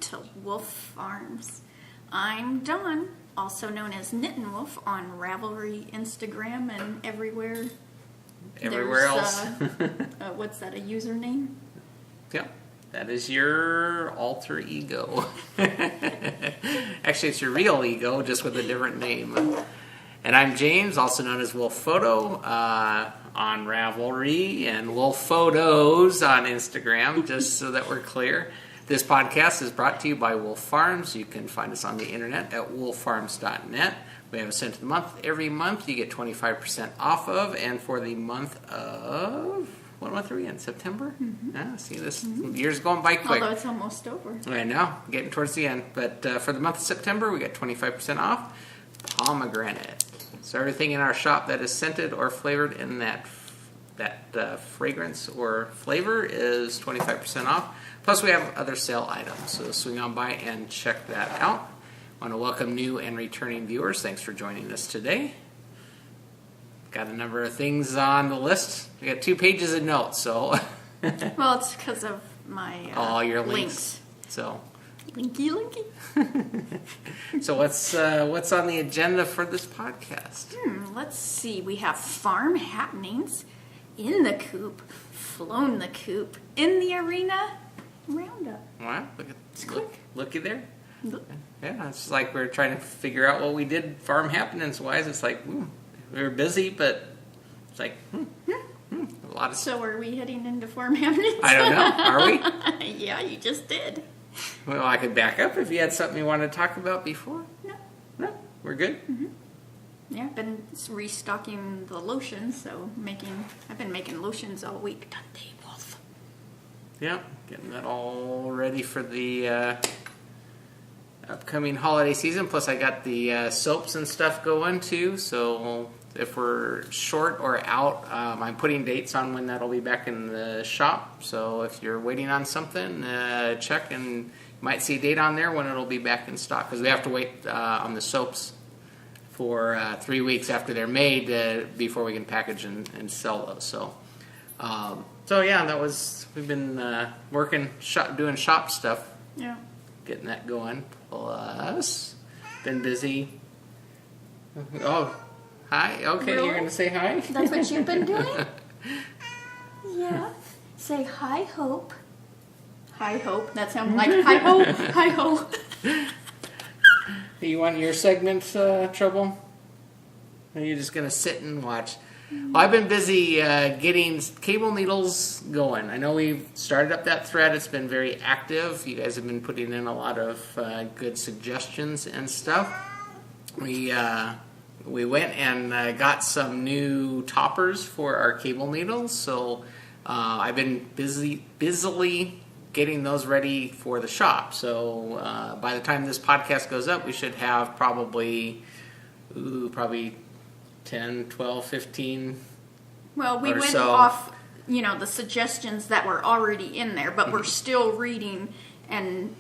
to Wolf Farms. I'm Dawn, also known as Knittin' Wolf on Ravelry, Instagram, and everywhere. Everywhere else. What's that, a username? Yep. That is your alter ego. Actually, it's your real ego, just with a different name. And I'm James, also known as Wolf Photo on Ravelry and Wolf Photos on Instagram, just so that we're clear. This podcast is brought to you by Wolf Farms. You can find us on the internet at wolffarms.net. We have a cent of the month. Every month you get 25% off of, and for the month of... What month are we in? September? Mm-hmm. Yeah, see, this year's going by quick. Although it's almost over. I know, getting towards the end. But for the month of September, we got 25% off pomegranate. So everything in our shop that is scented or flavored in that fragrance or flavor is 25% off. Plus, we have other sale items. So swing on by and check that out. I want to welcome new and returning viewers. Thanks for joining us today. Got a number of things on the list. We got 2 pages of notes, so. Well, it's because of my all your links. So. Linky. So what's on the agenda for this podcast? Let's see. We have farm happenings, in the coop, flown the coop, in the arena, roundup. Wow, looky there. Yeah, it's like we're trying to figure out what we did farm happenings wise. It's like, we were busy, but it's like, a lot of. So are we heading into farm happenings? I don't know. Are we? Yeah, you just did. Well, I could back up if you had something you wanted to talk about before. No, we're good. Mm-hmm. Yeah, I've been restocking the lotion, so I've been making lotions all week. Dundee Wolf. Yeah, getting that all ready for the upcoming holiday season. Plus, I got the soaps and stuff going too. So if we're short or out, I'm putting dates on when that'll be back in the shop. So if you're waiting on something, check, and you might see a date on there when it'll be back in stock. Because we have to wait on the soaps for 3 weeks after they're made before we can package and sell those. So yeah, we've been working, doing shop stuff. Yeah. Getting that going. Plus, been busy. Oh, hi. Okay, really? You're going to say hi? That's what you've been doing? Yeah. Say hi, Hope. Hi, Hope. That sounds like hi, Hope. Hi, Hope. You want your segment, Trouble? Or are you just going to sit and watch? Well, I've been busy getting cable needles going. I know we've started up that thread. It's been very active. You guys have been putting in a lot of good suggestions and stuff. We went and got some new toppers for our cable needles. So I've been busily getting those ready for the shop. So by the time this podcast goes up, we should have probably 10, 12, 15. Well, we went so. off, the suggestions that were already in there, but we're still reading and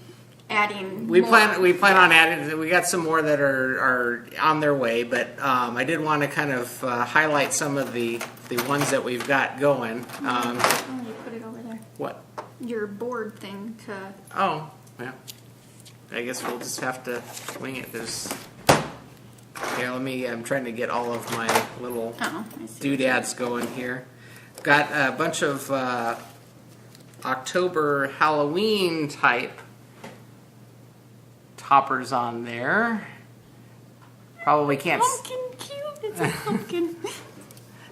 adding We more. plan on adding. We got some more that are on their way, but I did want to kind of highlight some of the ones that we've got going. You put it over there. What? Your board thing to... Oh, yeah. I guess we'll just have to wing it. I'm trying to get all of my little doodads going here. Got a bunch of October Halloween type toppers on there. Probably can't... Pumpkin cute. It's a pumpkin.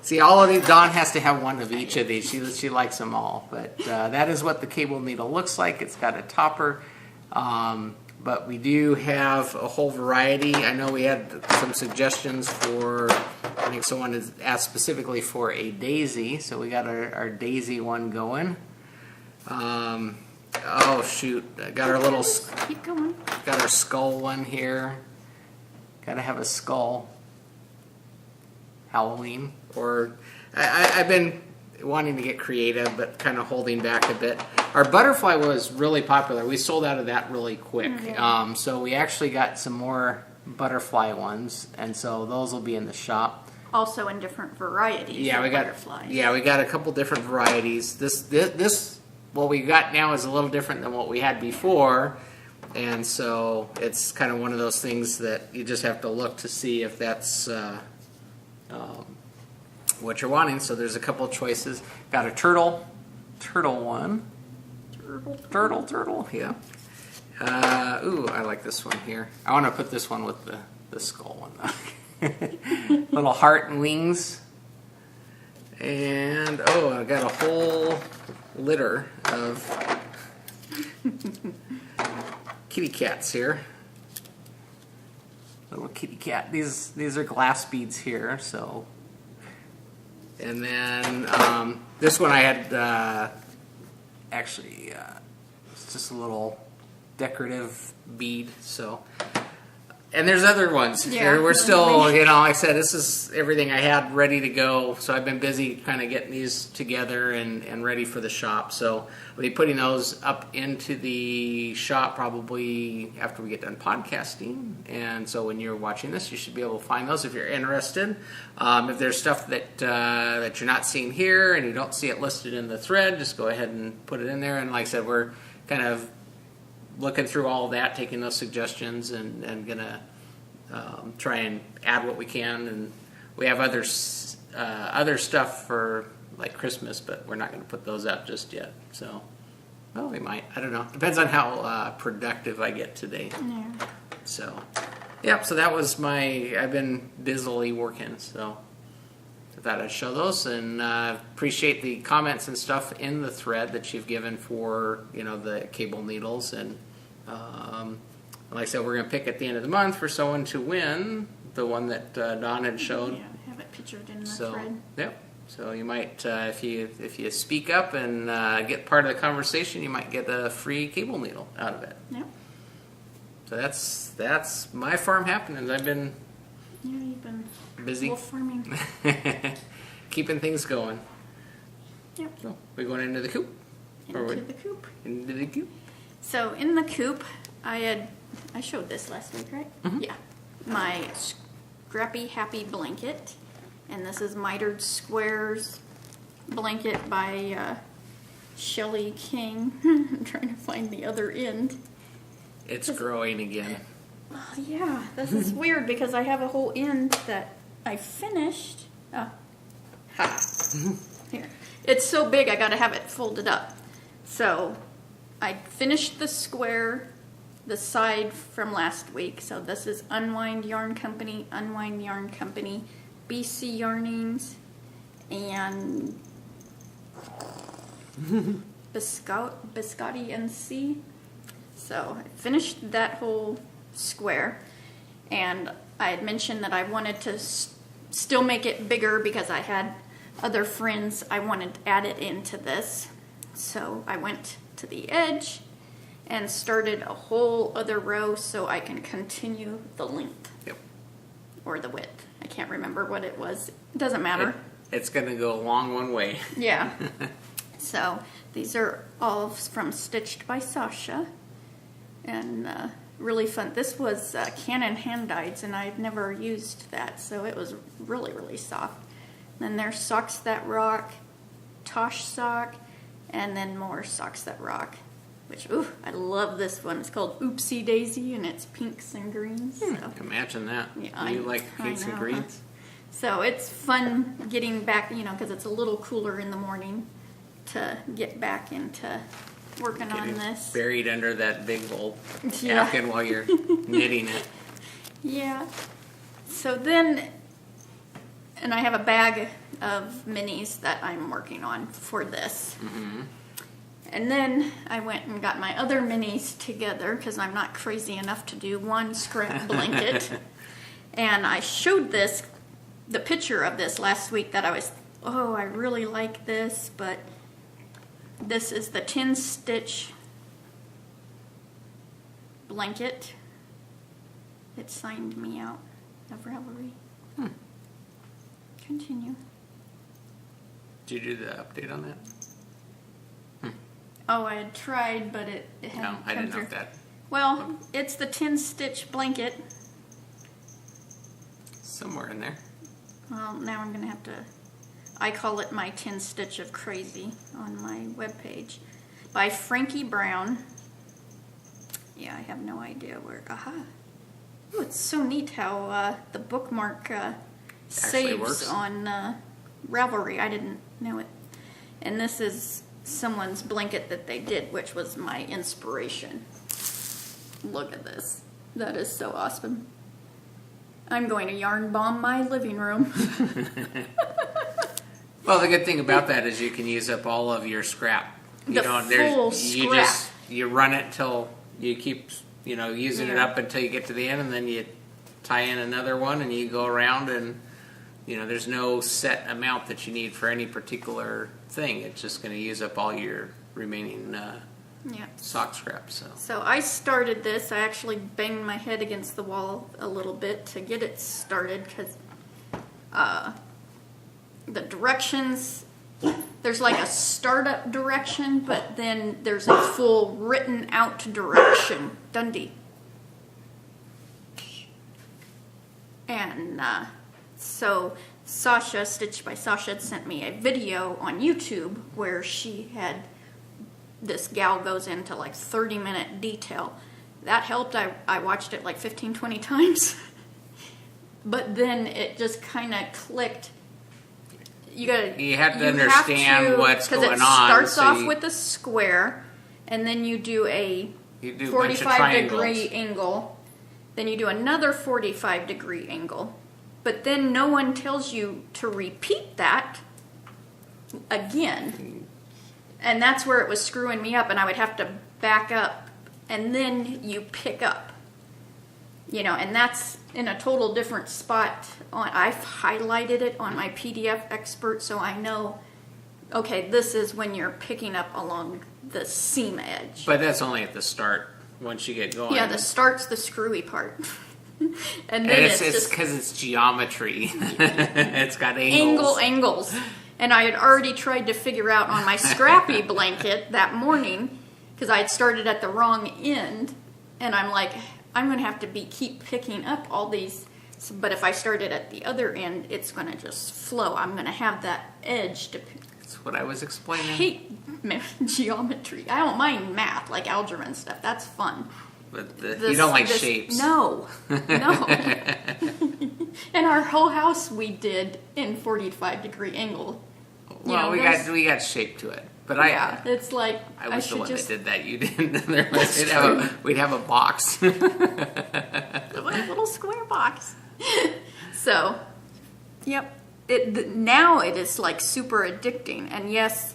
See, all of these, Dawn has to have one of each of these. She likes them all. But that is what the cable needle looks like. It's got a topper. But we do have a whole variety. I know we had some suggestions for, I think someone has asked specifically for a daisy. So we got our daisy one going. Oh, shoot. Got our little... Keep going. Got our skull one here. Got to have a skull. Halloween. Or I've been wanting to get creative, but kind of holding back a bit. Our butterfly was really popular. We sold out of that really quick. Mm-hmm. So we actually got some more butterfly ones, and so those will be in the shop. Also in different varieties. Yeah, we got butterflies. Yeah, we got a couple different varieties. This what we got now is a little different than what we had before. And so it's kind of one of those things that you just have to look to see if that's what you're wanting. So there's a couple of choices. Got a turtle one. Turtle, yeah. Ooh, I like this one here. I want to put this one with the skull one though. Little heart and wings. And, I got a whole litter of kitty cats here. Little kitty cat. These are glass beads here, so. And then this one I had actually it's just a little decorative bead. So, and there's other ones. Yeah, We're still, like I said, this is everything I had ready to go. So I've been busy kind of getting these together and ready for the shop. So we'll be putting those up into the shop probably after we get done podcasting. And so when you're watching this, you should be able to find those if you're interested. If there's stuff that that you're not seeing here and you don't see it listed in the thread, just go ahead and put it in there. And like I said, we're kind of looking through all of that, taking those suggestions, and gonna try and add what we can. And we have other stuff for like Christmas, but we're not going to put those up just yet. So, well, we might. I don't know. Depends on how productive I get today. Yeah. So, yep. So that was I've been busily working. So I thought I'd show those, and appreciate the comments and stuff in the thread that you've given for the cable needles. And like I said, we're going to pick at the end of the month for someone to win the one that Dawn had showed. Yeah, I have it pictured in the thread. Yep. So you might, if you speak up and get part of the conversation, you might get a free cable needle out of it. Yep. So that's my farm happenings. I've been you've been busy wolf farming. keeping things going. Yep. So we're going into the coop. Into the coop. Into the coop. So in the coop, I showed this last week, right? Mm-hmm. Yeah. My Scrappy Happy blanket, and this is Mitered Squares blanket by Shelley King. I'm trying to find the other end. It's growing again. Oh, yeah, this is weird because I have a whole end that I finished. Here. It's so big I gotta have it folded up. So I finished the square, the side from last week. So this is Unwind Yarn Company, BC Yarnings, and Biscotti NC. So I finished that whole square, and I had mentioned that I wanted to still make it bigger because I had other friends I wanted to add it into this. So I went to the edge and started a whole other row so I can continue the length. Yep. Or the width. I can't remember what it was. It doesn't matter. It's going to go along one way. Yeah. So these are all from Stitched by Sasha. And really fun. This was Canon hand dyeds, and I've never used that, so it was really, really soft. Then there's Socks That Rock, Tosh Sock, and then more Socks That Rock, which, I love this one. It's called Oopsie Daisy, and it's pinks and greens. So. Imagine that. Yeah, you like pinks and greens? So it's fun getting back, because it's a little cooler in the morning to get back into working on this. Buried under that big old napkin while you're knitting it. Yeah. So then, and I have a bag of minis that I'm working on for this. Mm-hmm. And then I went and got my other minis together because I'm not crazy enough to do one scrap blanket. And I showed the picture of this last week that I really like this, but this is the 10-stitch blanket. It signed me out of Ravelry. Continue. Did you do the update on that? Oh, I had tried, but it hadn't No, I come didn't know through. if that. Well, it's the 10-stitch blanket. Somewhere in there. Well, now I'm going to have to... I call it my 10-stitch of crazy on my webpage. By Frankie Brown. Yeah, I have no idea where. Aha. Oh, it's so neat how the bookmark saves works. on Ravelry. I didn't know it. And this is someone's blanket that they did, which was my inspiration. Look at this. That is so awesome. I'm going to yarn bomb my living room. Well, the good thing about that is you can use up all of your scrap. You The don't, full you scrap. you run it till you keep, using it up until you get to the end, and then you tie in another one, and you go around, and there's no set amount that you need for any particular thing. It's just going to use up all your remaining Yeah. sock scrap. So I started this. I actually banged my head against the wall a little bit to get it started because the directions, there's like a startup direction, but then there's a full written out direction. Dundee. And so Sasha, Stitched by Sasha, had sent me a video on YouTube where she had, this gal goes into like 30-minute detail. That helped. I watched it like 15, 20 times. But then it just kind of clicked. You have to understand what's going on. Because it starts off with a square, and then you do a 45-degree angle. Then you do another 45-degree angle. But then no one tells you to repeat that again. And that's where it was screwing me up, and I would have to back up, and then you pick up. And that's in a total different spot. I've highlighted it on my PDF expert, so I know, okay, this is when you're picking up along the seam edge. But that's only at the start. Once you get going. Yeah, the start's the screwy part. And then it's just because it's geometry. It's got angles. Angles. And I had already tried to figure out on my scrappy blanket that morning, because I had started at the wrong end, and I'm like, I'm going to have to keep picking up all these. But if I started at the other end, it's going to just flow. I'm going to have that edge to pick. That's what I was explaining. I hate geometry. I don't mind math, like algebra and stuff. That's fun. But you don't like shapes. No. And our whole house we did in 45-degree angle. Well, we got shape to it. But it's like I was the one just, that did that. You didn't. We'd have a box. a little square box. So, yep. Now it is like super addicting. And yes,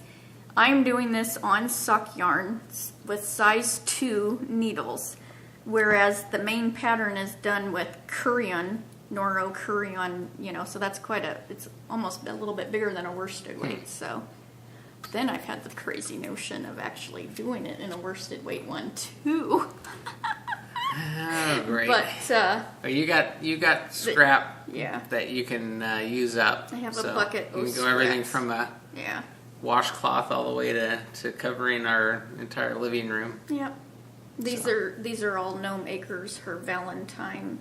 I'm doing this on sock yarn with size 2 needles, whereas the main pattern is done with Kurion, Noro Kurion, so that's it's almost a little bit bigger than a worsted weight. So then I've had the crazy notion of actually doing it in a worsted weight one too. Oh, great. But you got scrap yeah, that you can use up. I have a bucket You of can go everything scraps. from a Yeah. washcloth all the way to covering our entire living room. Yep. These are all Gnome Acres, her Valentine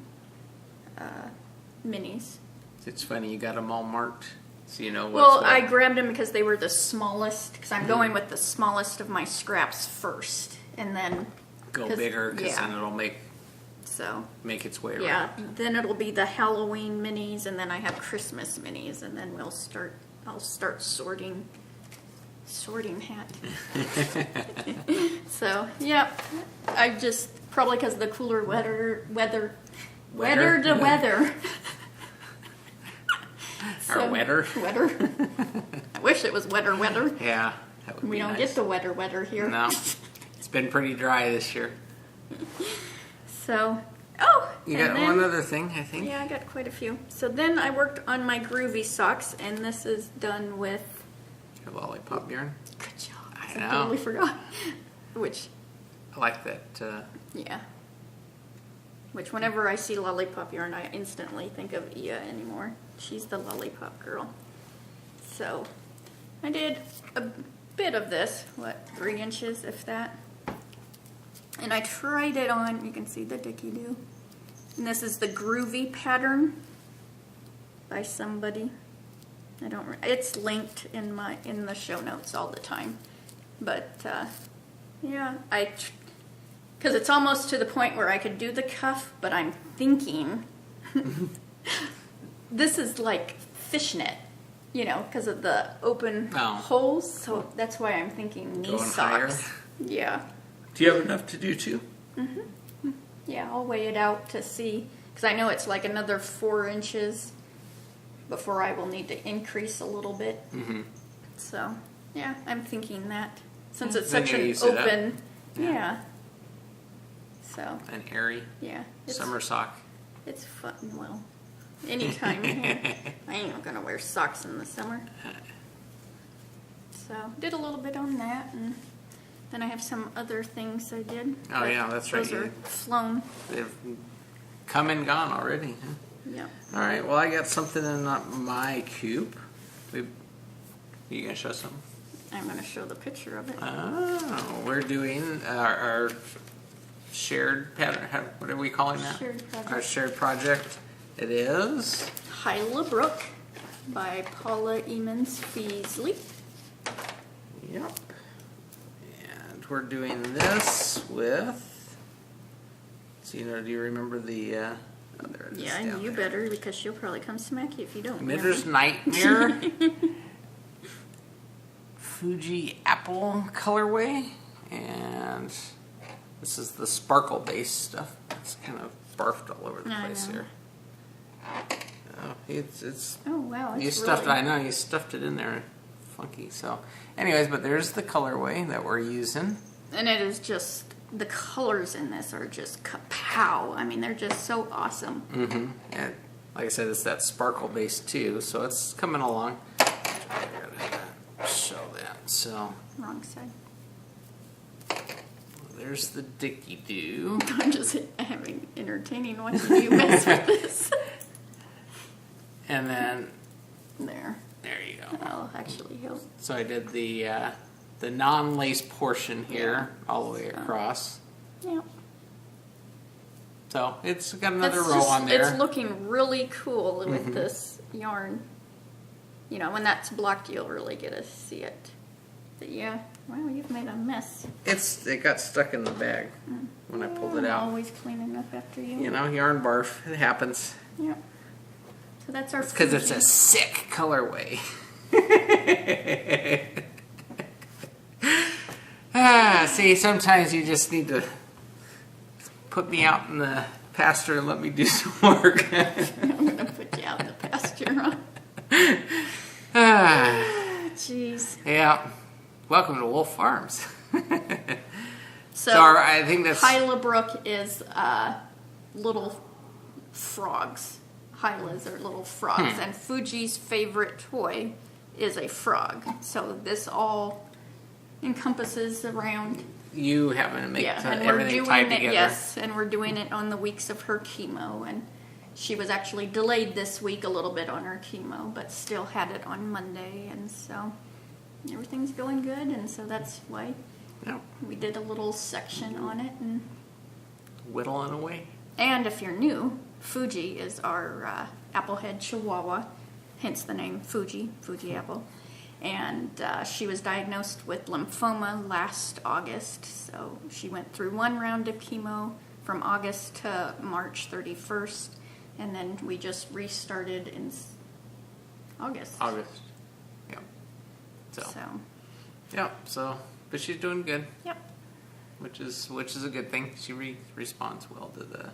minis. It's funny, you got them all marked, so you know what's Well, what. I grabbed them because they were the smallest, because I'm going with the smallest of my scraps first, and then Go bigger, because yeah. then it'll make its way yeah, around. then it'll be the Halloween minis, and then I have Christmas minis, and then I'll start sorting hat. So, yep, I just, probably because of the cooler weather. Or wetter. Wetter. I wish it was wetter. Yeah, that would We be don't nice. get the wetter here. No, it's been pretty dry this year. So, You got one other thing, I think. Yeah, I got quite a few. So then I worked on my groovy socks, and this is done with... Your lollipop yarn. Good job. I I know. totally forgot. Which, I like that. yeah. Which whenever I see lollipop yarn, I instantly think of Ia anymore. She's the lollipop girl. So, I did a bit of this. 3 inches, if that. And I tried it on, you can see the dicky-doo. And this is the Groovy pattern by somebody. It's linked in the show notes all the time. But, yeah, because it's almost to the point where I could do the cuff, but I'm thinking this is like fishnet, because of the open holes. So that's why I'm thinking knee Going socks. higher? Yeah. Do you have enough to do 2? Yeah, I'll weigh it out to see, because I know it's like another 4 inches before I will need to increase a little bit. So, yeah, I'm thinking that. Since it's Then such you an use it up. open, yeah. So, An airy yeah. summer sock. It's fun, well, anytime. Yeah. I ain't gonna wear socks in the summer. So, did a little bit on that, and then I have some other things I did. Oh, yeah, that's right. Those are flown. They've come and gone already. Huh? Yep. All right, well, I got something in my coop. You going to show something? I'm going to show the picture of it. Oh, we're doing our shared pattern. What are we calling that? Shared project. Our shared project. It is Hilah Brook by Paula Emmons Feasley. Yep. And we're doing this with. So, do you remember the? Oh, there it is. Yeah, down you there. better, because she'll probably come smack you if you don't. Knitter's Nightmare. Fuji apple colorway, and this is the sparkle based stuff. It's kind of barfed all over the I place know. here. Oh, it's Oh wow! It's you stuffed. really... I know you stuffed it in there, funky. So, anyways, but there's the colorway that we're using, and it is just the colors in this are just kapow. I mean, they're just so awesome. And like I said, it's that sparkle base too, so it's coming along. Show that. So Wrong side. there's the Dicky Doo. I'm just having entertaining watching you mess with this. And then There. you go. I'll actually help. So I did the non-lace portion here all the way across. Yeah. So it's got another It's row just- on there. It's looking really cool with this yarn. When that's blocked, you'll really get to see it. But yeah, wow, you've made a mess. It got stuck in the bag when I pulled it I'm out. always cleaning up after you. Yarn barf. It happens. Yeah. So that's our. Because it's a Fuji. sick colorway. See, sometimes you just need to put me out in the pasture and let me do some work. I'm gonna put you out in the pasture, huh? Jeez. Yeah. Welcome to Wolf Farms. So, I think that's Hilah Brook is little frogs. Hilahs are little frogs, and Fuji's favorite toy is a frog. So this all encompasses around. you having to make And we're everything doing tied it. together. Yes, and we're doing it on the weeks of her chemo, and she was actually delayed this week a little bit on her chemo, but still had it on Monday, and so everything's going good, and so that's why Yep. we did a little section on it. Whittling away. And if you're new, Fuji is our applehead chihuahua, hence the name Fuji apple. And she was diagnosed with lymphoma last August, so she went through one round of chemo from August to March 31st, and then we just restarted in August. Yep. So, Yep. So, but she's doing good, yep. which is a good thing. She responds well to the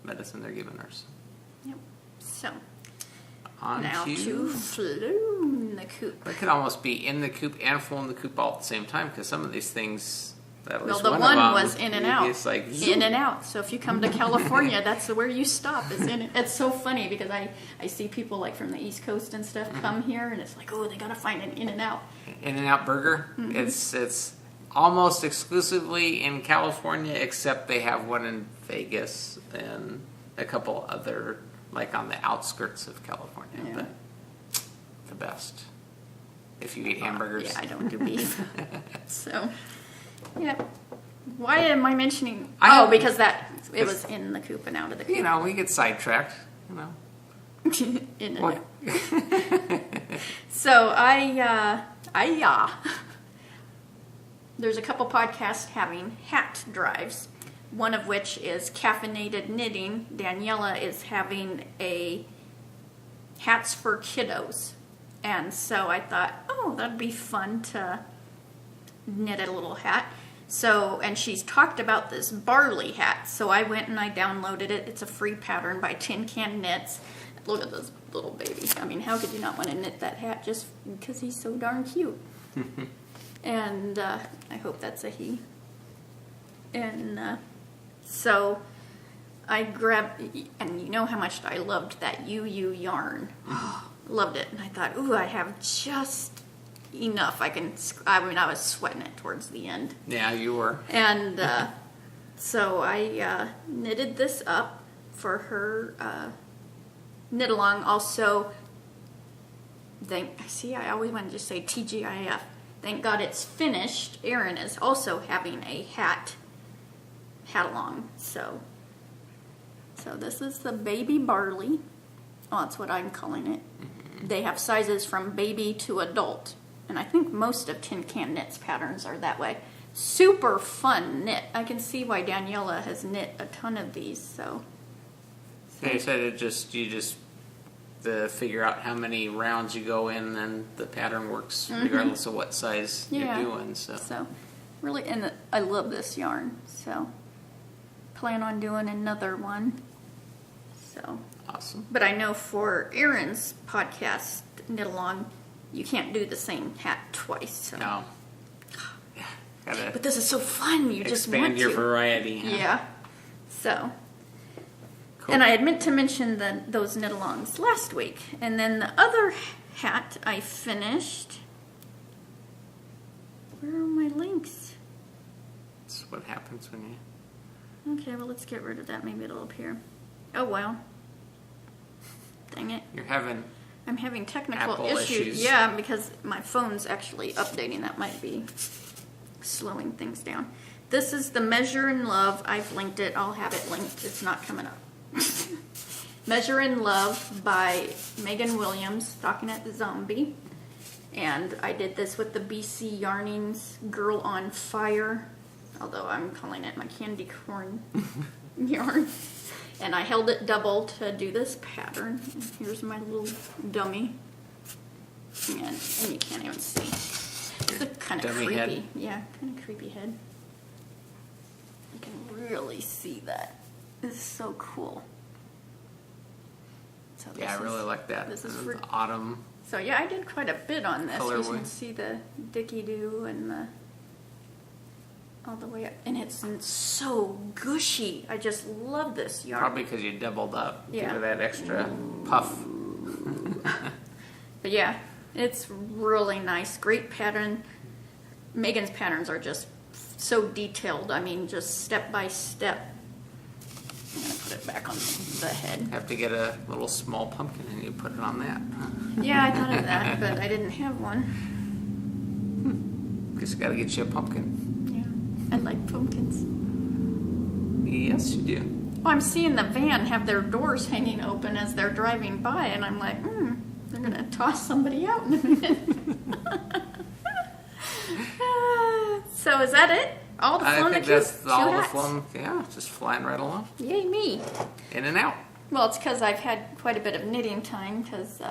medicine they're giving her. So. Yep. So, On now to to Floon the Coop. It could almost be in the coop and flown the coop all at the same time because some of these things. At least Well, the one of them, was in and out. It's like In and out. So if you come to California, that's where you stop. Is in. It's so funny because I see people like from the East Coast and stuff come here, and it's like, oh, they gotta find an In and Out. In-N-Out Burger. It's almost exclusively in California, except they have one in Vegas and a couple other, like on the outskirts of California. Yeah. But the best if you eat hamburgers. Yeah, I don't do beef. So, yeah. Why am I mentioning? I- Because it was in the coop and out of the coop. You know, we get sidetracked. You know. In and What? out. So there's a couple podcasts having hat drives. one of which is caffeinated knitting. Daniela is having a hats for kiddos. And so I thought, oh, that'd be fun to knit a little hat. So, and she's talked about this Barley hat. So I went and I downloaded it. It's a free pattern by Tin Can Knits. Look at this little baby. I mean, how could you not want to knit that hat just because he's so darn cute? And I hope that's a he. And so I grabbed, and you know how much I loved that UU yarn. Loved it. And I thought, ooh, I have just enough. I was sweating it towards the end. Yeah, you were. And so I knitted this up for her knit along. Also, I always want to just say TGIF. Thank God it's finished. Erin is also having a hat along. So this is the baby Barley. Oh, that's what I'm calling it. They have sizes from baby to adult. And I think most of Tin Can Knits patterns are that way. Super fun knit. I can see why Daniela has knit a ton of these. So Yeah, you said you just figure out how many rounds you go in, and the pattern works regardless of what size you're doing. So really, and I love this yarn. So plan on doing another one. So awesome. But I know for Erin's podcast knit along, you can't do the same hat twice. So. No. Yeah, gotta. But this is so fun. You just want to expand your variety. Huh? Yeah. So. Cool. And I had meant to mention those knit alongs last week, and then the other hat I finished. Where are my links? That's what happens when you. Okay, well let's get rid of that. Maybe it'll appear. Oh well. Dang it. I'm having technical Apple issues. Yeah, because my phone's actually updating. That might be slowing things down. This is the Measure in Love. I've linked it. I'll have it linked. It's not coming up. Measure in Love by Megan Williams, Stockinette the Zombie. And I did this with the BC Yarnings Girl on Fire, although I'm calling it my candy corn yarn. And I held it double to do this pattern. And here's my little dummy. And you can't even see. It's kind of creepy. Head. Yeah, kind of creepy head. You can really see that. This is so cool. So Yeah, I really like that. This is the for autumn. So yeah, I did quite a bit on this. You Colorway. can see the Dicky Doo and all the way up, and it's so gushy. I just love this yarn. Probably because you doubled up. Yeah. Give it that extra puff. But yeah, it's really nice. Great pattern. Megan's patterns are just so detailed. I mean, just step by step. I'm gonna put it back on the head. Have to get a little small pumpkin and you put it on that. Yeah, I thought of that, but I didn't have one. Guess you gotta get you a pumpkin. Yeah, I like pumpkins. Yes, you do. Oh, I'm seeing the van have their doors hanging open as they're driving by, and I'm like, they're gonna toss somebody out in a minute. So is that it? All the I fun think that you- that's two all the hats. fun. Yeah, just flying right along. Yay me! In and out. Well, it's because I've had quite a bit of knitting time because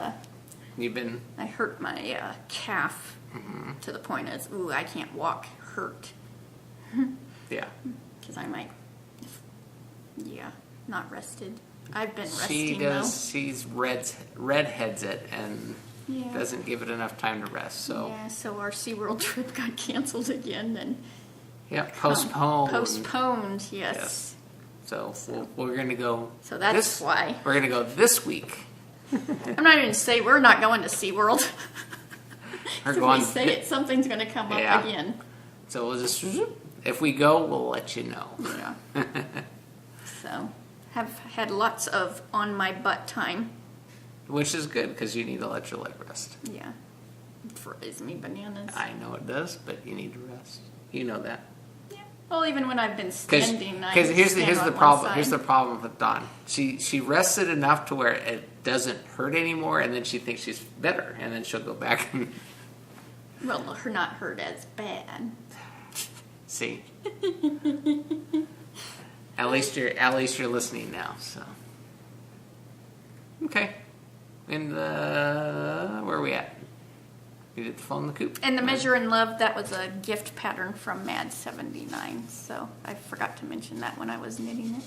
You've been. I hurt my calf to the point of, I can't walk. Hurt. Yeah. Because I might, not rested. I've been She resting does. She's redheads it and Yeah. doesn't give it enough time to rest. So Yeah, so our SeaWorld trip got canceled again and yeah, postponed. Postponed, yes. Yes. So we're gonna go. So that's why. We're gonna go this week. I'm not even say we're not going to SeaWorld. We're If going. we say it, something's going to come up Yeah. again. So we'll just. If we go, we'll let you know. Yeah. So, have had lots of on my butt time. Which is good because you need to let your leg rest. Yeah. It fries me bananas. I know it does, but you need to rest. You know that. Yeah. Well, even when I've been standing, I Because here's stand the on problem. one Here's the side. problem with Dawn. She rested enough to where it doesn't hurt anymore, and then she thinks she's better, and then she'll go back and Well, her not hurt as bad. see. At least you're listening now. So okay, and where are we at? You did the phone in the coop. And the Measure in Love, that was a gift pattern from Mad 79. So I forgot to mention that when I was knitting it.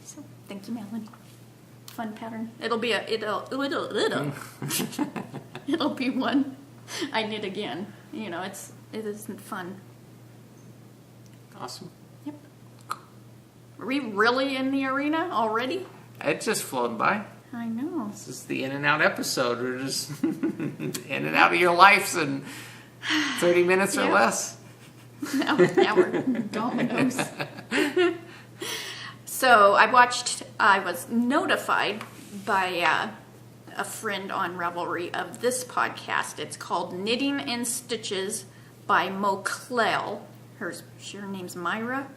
So thank you, Melanie. Fun pattern. It'll be it'll be one I knit again. You know, it isn't fun. Awesome. Yep. Are we really in the arena already? It just flowed by. I know. This is the in and out episode. We're just in and out of your lives in 30 minutes or Yep. less. Now we're dominoes. So I was notified by a friend on Ravelry of this podcast. It's called Knitting in Stitches by Moclel. Her name's Myra.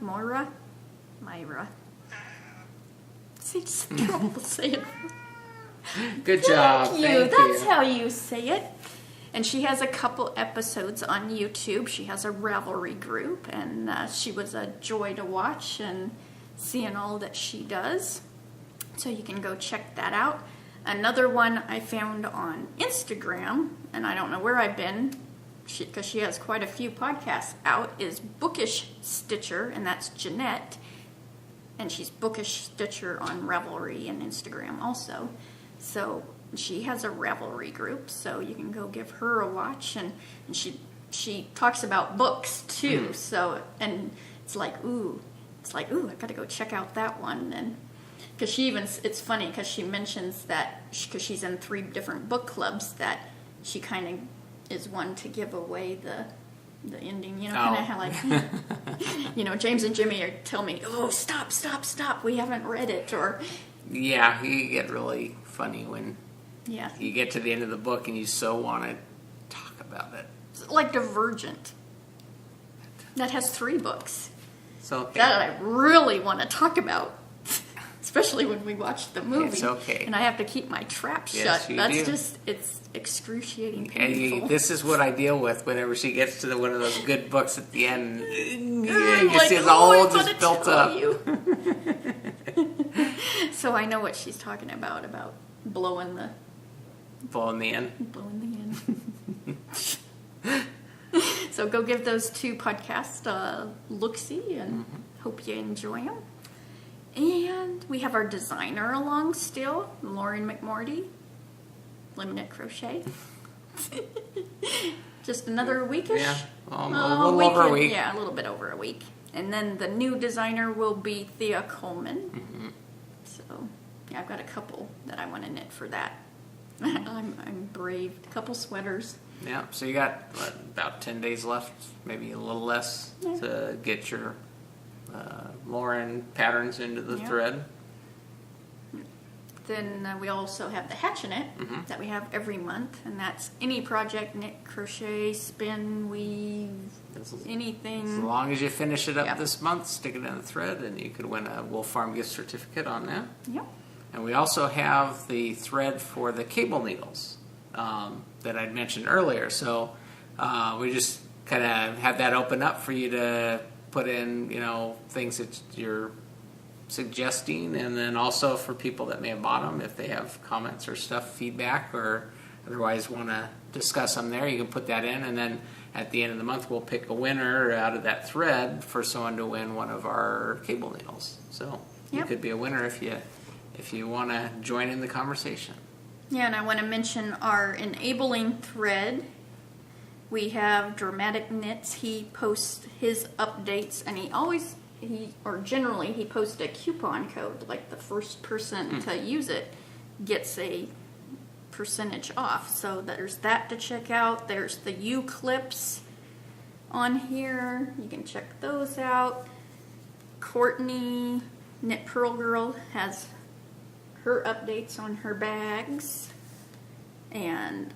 See, it's trouble saying it. Good job. Thank you. That's how you say it. And she has a couple episodes on YouTube. She has a Ravelry group, and she was a joy to watch and seeing all that she does. So you can go check that out. Another one I found on Instagram, and I don't know where I've been, because she has quite a few podcasts out, is Bookish Stitcher, and that's Jeanette. And she's Bookish Stitcher on Ravelry and Instagram also. So she has a Ravelry group, so you can go give her a watch. And she talks about books too. So, and it's like, ooh, I gotta go check out that one. And because it's funny because she mentions that because she's in 3 different book clubs, that she kind of is one to give away the ending, kind of how like, James and Jimmy tell me, oh, stop, we haven't read it, or... Yeah, you get really funny when you get to the end of the book and you so want to talk about it. Like Divergent. That has 3 books. So that I really want to talk about. Especially when we watch the movie. It's okay. And I have to keep my trap shut. It's excruciating painful. And this is what I deal with whenever she gets to one of those good books at the end. You like, see it's all just built up. So I know what she's talking about blowing the end. So go give those 2 podcasts a look-see and hope you enjoy them. And we have our designer along still, Lauren McMorty, Limited Crochet. Just another weekish? Yeah, a little over a week. Yeah, a little bit over a week. And then the new designer will be Thea Coleman. Mm-hmm. So, yeah, I've got a couple that I want to knit for that. I'm brave. A couple sweaters. Yeah, so you got about 10 days left, maybe a little less, to get your Lauren patterns into the thread. Then we also have the Hatchinette that we have every month, and that's any project, knit, crochet, spin, weave, anything. As long as you finish it up this month, stick it in the thread, and you could win a Wolf Farm gift certificate on that. Yep. And we also have the thread for the cable needles that I'd mentioned earlier. So we just kind of have that open up for you to put in, things that you're suggesting, and then also for people that may have bought them, if they have comments or feedback, or otherwise want to discuss them there, you can put that in, and then at the end of the month we'll pick a winner out of that thread for someone to win one of our cable needles. So you could be a winner if you want to join in the conversation. Yeah, and I want to mention our enabling thread. We have Dramatic Knits. He posts his updates, and generally he posts a coupon code. Like the first person to use it gets a percentage off. So there's that to check out. There's the U clips on here. You can check those out. Courtney, Knit Pearl Girl, has her updates on her bags. And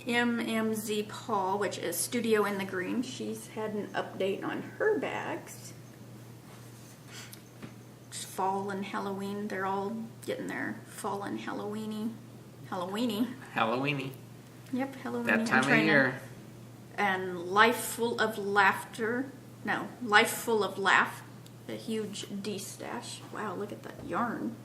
MMZ Paul, which is Studio in the Green, she's had an update on her bags. Fall and Halloween, they're all getting their fall and Halloweeny. Yep, Halloweeny. That time of year. And Life Full of Laugh a huge D-stash. Wow, look at that yarn.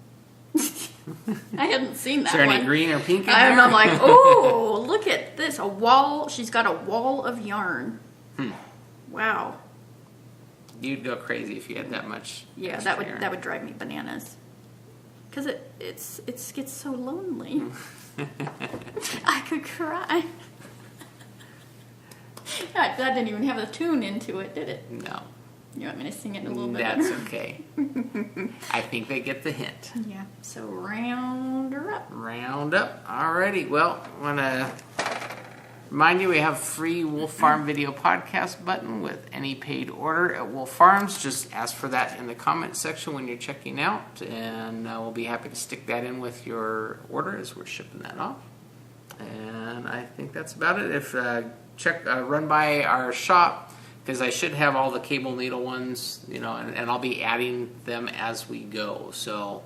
I hadn't seen that Is there one. any green or pink in there? And I'm like, oh, look at this. A wall. She's got a wall of yarn. Wow. You'd go crazy if you had that much. Yeah, extra that yarn. would drive me bananas. Because it gets so lonely. I could cry. That didn't even have a tune into it, did it? No. You want me to sing it a little bit? That's better? okay. I think they get the hint. Yeah. So round her up. Round up. Alrighty. Well, I want to remind you we have free Wolf Farm video podcast button with any paid order at Wolf Farms. Just ask for that in the comment section when you're checking out, and we'll be happy to stick that in with your order as we're shipping that off. And I think that's about it. If run by our shop, because I should have all the cable needle ones, and I'll be adding them as we go. So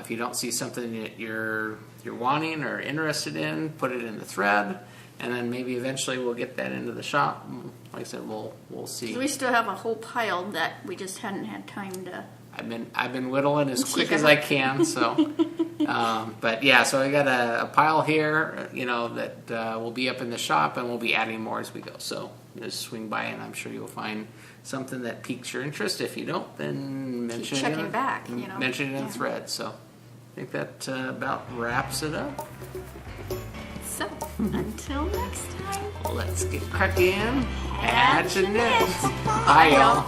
if you don't see something that you're wanting or interested in, put it in the thread, and then maybe eventually we'll get that into the shop. Like I said, we'll see. So we still have a whole pile that we just hadn't had time to. I've been whittling as quick as I can. So, but yeah, so I got a pile here, that will be up in the shop, and we'll be adding more as we go. So just swing by, and I'm sure you'll find something that piques your interest. If you don't, then mention Keep checking back. Mention it in the thread. So I think that about wraps it up. So until next time. Let's get cracking. Hatch and knit. Bye, y'all.